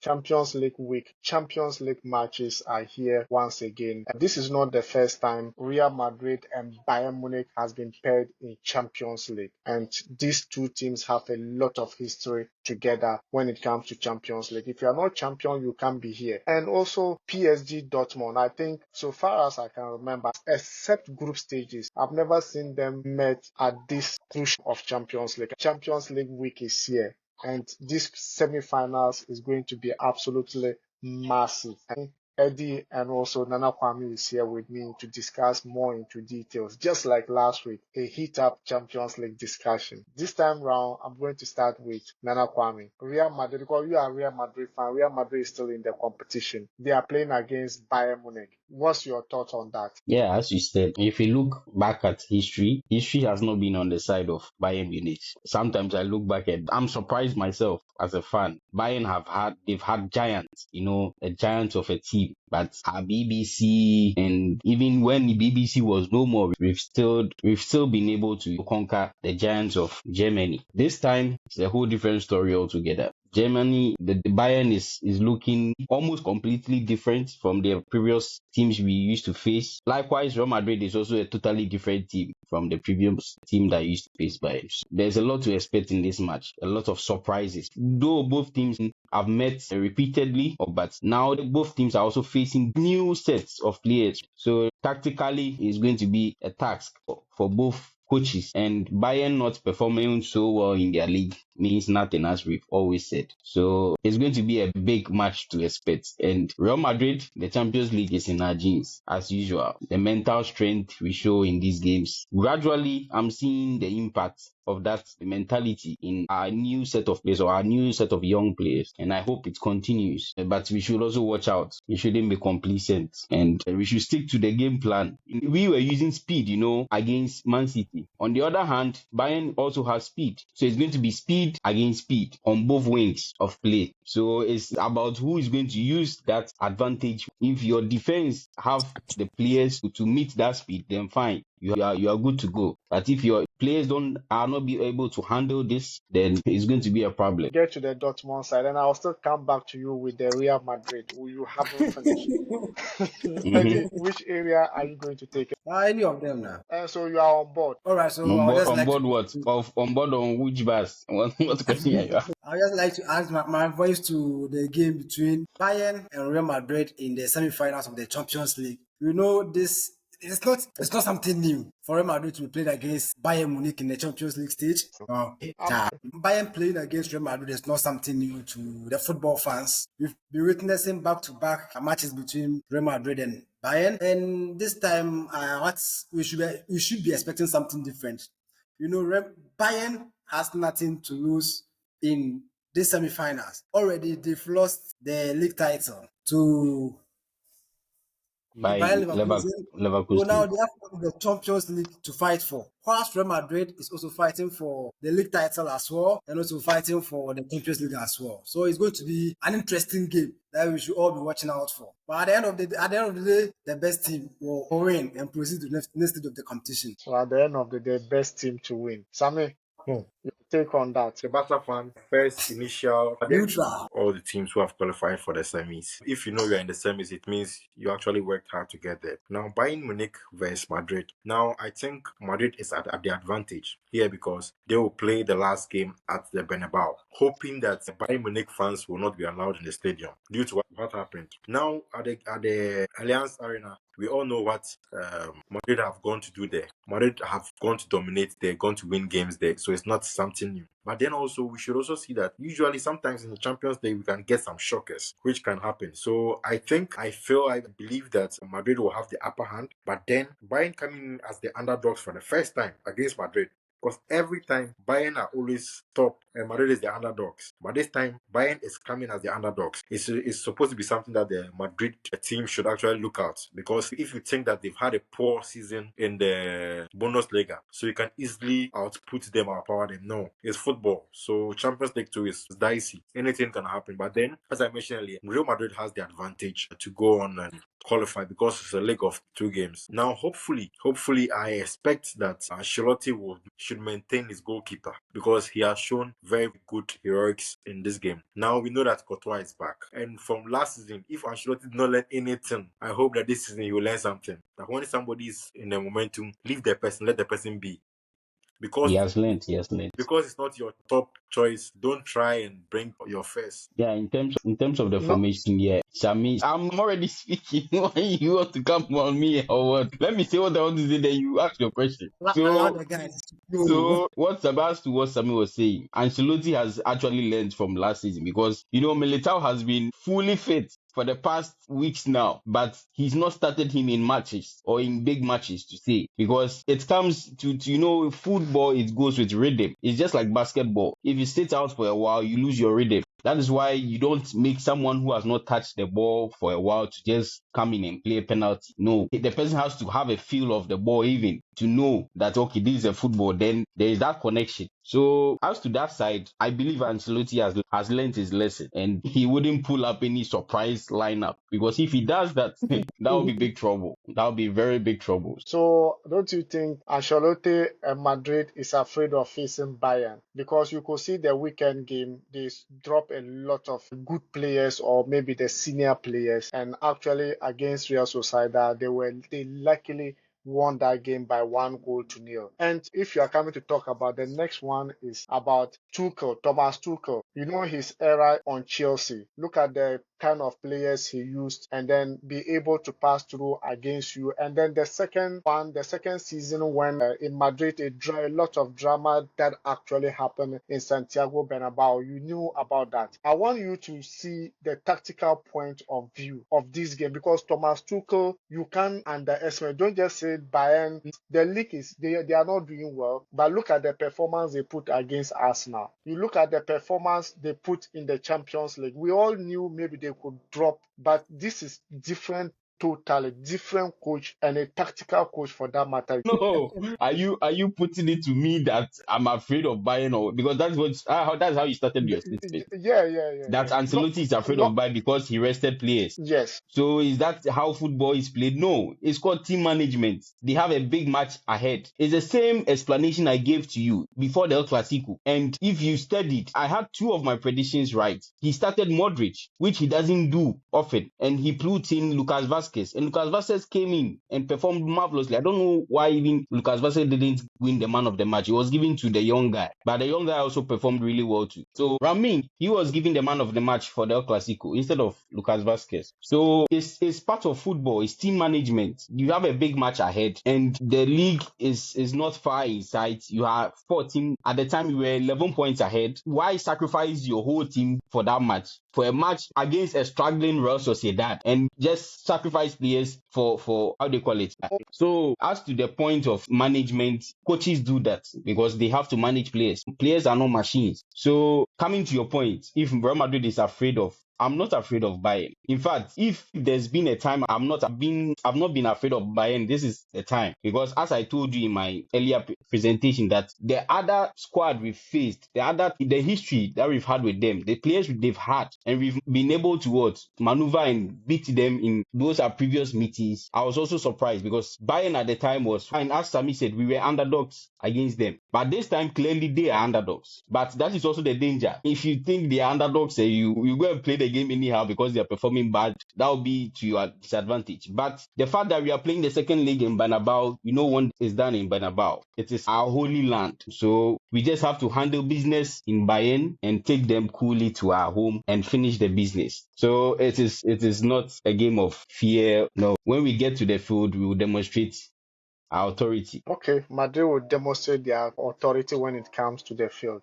Champions League week. Champions League matches are here once again. And this is not the first time Real Madrid and Bayern Munich has been paired in Champions League. And these two teams have a lot of history together when it comes to Champions League. If you are not champion, you can't be here. And also PSG Dortmund. I think so far as I can remember, except group stages, I've never seen them met at this crucial of Champions League. Champions League week is here. And this semi-finals is going to be absolutely massive. And Eddie and also Nana Kwame is here with me to discuss more into details, just like last week, a heat-up Champions League discussion. This time round, I'm going to start with Nana Kwame. Real Madrid, because you are a Real Madrid fan, Real Madrid is still in the competition. They are playing against Bayern Munich. What's your thoughts on that? Yeah, as you said, if you look back at history has not been on the side of Bayern Munich. Sometimes I look back I'm surprised myself as a fan. They've had giants, a giant of a team. But our BBC, and even when the BBC was no more, we've still been able to conquer the giants of Germany. This time, it's a whole different story altogether. Germany, the Bayern is looking almost completely different from the previous teams we used to face. Likewise, Real Madrid is also a totally different team from the previous team that used to face Bayern. There's a lot to expect in this match, a lot of surprises. Though both teams have met repeatedly, but now both teams are also facing new sets of players. So tactically, it's going to be a task for both coaches, and Bayern not performing so well in their league means nothing, as we've always said. So it's going to be a big match to expect. And Real Madrid, the Champions League is in our genes, as usual. The mental strength we show in these games. Gradually, I'm seeing the impact of that mentality in our new set of players, or our new set of young players, and I hope it continues. But we should also watch out. We shouldn't be complacent, and we should stick to the game plan. We were using speed, against Man City. On the other hand, Bayern also has speed, so it's going to be speed against speed on both wings of play. So it's about who is going to use that advantage. If your defense have the players to meet that speed, then fine. You are good to go. But if your players are not be able to handle this, then it's going to be a problem. Get to the Dortmund side, and I'll still come back to you with the Real Madrid, who you haven't finished. Eddie, which area are you going to take? Any of them now. So you are on board. All right, so on board what? On board on which bus? What question are you? I'd just like to add my voice to the game between Bayern and Real Madrid in the semi-finals of the Champions League. This. It's not something new for Real Madrid to be played against Bayern Munich in the Champions League stage. Bayern playing against Real Madrid is not something new to the football fans. We've been witnessing back-to-back matches between Real Madrid and Bayern, and this time, we should be expecting something different. Bayern has nothing to lose in this semi-finals. Already, they've lost the league title to by Leverkusen. So now they have the Champions League to fight for. Whilst Real Madrid is also fighting for the league title as well, and also fighting for the Champions League as well. So it's going to be an interesting game that we should all be watching out for. But at the end of the day, the best team will win and proceed to the next stage of the competition. So at the end of the day, best team to win. Sammy, your take on that? The Barca fan, first initial neutral. All the teams who have qualified for the semis. If you know you're in the semis, it means you actually worked hard to get there. Now, Bayern Munich versus Madrid. Now, I think Madrid is at the advantage here because they will play the last game at the Bernabeu, hoping that the Bayern Munich fans will not be allowed in the stadium due to what happened. Now, at the Allianz Arena, we all know what Madrid have gone to do there. Madrid have gone to dominate. They're going to win games there. So it's not something new. But then also, we should also see that usually sometimes in the Champions League, we can get some shockers, which can happen. So I believe that Madrid will have the upper hand. But then Bayern coming in as the underdogs for the first time against Madrid. Because every time Bayern are always top and Madrid is the underdogs. But this time Bayern is coming as the underdogs. It's supposed to be something that the Madrid team should actually look out. Because if you think that they've had a poor season in the Bundesliga, so you can easily output them or power them. No, it's football. So Champions League 2 is dicey. Anything can happen. But then, as I mentioned earlier, Real Madrid has the advantage to go on and qualify because it's a league of 2 games. Now, hopefully, I expect that Ancelotti should maintain his goalkeeper because he has shown very good heroics in this game. Now we know that Courtois is back. And from last season, if Ancelotti did not learn anything, I hope that this season he will learn something. That when somebody is in the momentum, leave the person, let the person be. He Because has learned. He has learned. because it's not your top choice, don't try and bring your first. Yeah, in terms of the No, formation, yeah, Shami, I'm already speaking. Why you want to come on me or what? Let me say what I want to say, then you ask your question. Allow So the guys. You. So what about to what Sami was saying, Ancelotti has actually learned from last season because Militao has been fully fit for the past weeks now, but he's not started him in matches or in big matches to say because it comes to football. It goes with rhythm. It's just like basketball. If you sit out for a while, you lose your rhythm. That is why you don't make someone who has not touched the ball for a while to just come in and play a penalty. No, the person has to have a feel of the ball even to know that, okay, this is a football. Then there is that connection. So as to that side, I believe Ancelotti has learned his lesson and he wouldn't pull up any surprise lineup because if he does that, that will be big trouble. That will be very big trouble. so don't you think Ancelotti and Madrid is afraid of facing Bayern? Because you could see the weekend game, they drop a lot of good players or maybe the senior players, and actually against Real Sociedad, they luckily won that game by 1 goal to nil. And if you are coming to talk about the next one is about Tuchel, Thomas Tuchel. You know his era on Chelsea. Look at the kind of players he used and then be able to pass through against you. And then the second one, the second season when in Madrid, a lot of drama that actually happened in Santiago Bernabeu. You knew about that. I want you to see the tactical point of view of this game because Thomas Tuchel, you can't underestimate. Don't just say Bayern. The league is they are not doing well, but look at the performance they put against Arsenal. You look at the performance they put in the Champions League. We all knew maybe they could drop, but this is different, totally different coach and a tactical coach for that matter. No, are you putting it to me that I'm afraid of Bayern or because that's how you started your statement Yeah, yeah, yeah, that yeah. No, Ancelotti is afraid of no, Bayern because he rested players. yes. So is that how football is played? No, it's called team management. They have a big match ahead. It's the same explanation I gave to you before the El Clasico. And if you studied, I had two of my predictions right. He started Modric, which he doesn't do often, and he put in Lucas Vazquez. And Lucas Vazquez came in and performed marvelously. I don't know why even Lucas Vazquez didn't win the man of the match. It was given to the young guy, but the young guy also performed really well too. So Ramin, he was given the man of the match for the El Clasico instead of Lucas Vazquez. So it's part of football. It's team management. You have a big match ahead, and the league is not far in sight. You have 14 at the time. You were 11 points ahead. Why sacrifice your whole team for that match? For a match against a struggling Real Sociedad and just sacrifice players for how they call it. So as to the point of management, coaches do that because they have to manage players. Players are not machines. So coming to your point, if Real Madrid is afraid of I'm not afraid of Bayern. In fact, if there's been a time I've not been afraid of Bayern, this is the time. Because as I told you in my earlier presentation, that the other squad we've faced, the history that we've had with them, the players they've had, and we've been able to maneuver and beat them in those are previous meetings. I was also surprised because Bayern at the time was fine. As Sami said, we were underdogs against them. But this time, clearly they are underdogs. But that is also the danger. If you think they are underdogs, you go and play the game anyhow because they are performing bad, that will be to your disadvantage. But the fact that we are playing the second leg in Bernabeu, what is done in Bernabeu. It is our holy land. So we just have to handle business in Bayern and take them coolly to our home and finish the business. So it is not a game of fear. No, when we get to the field, we will demonstrate our authority. Okay, Madrid will demonstrate their authority when it comes to the field.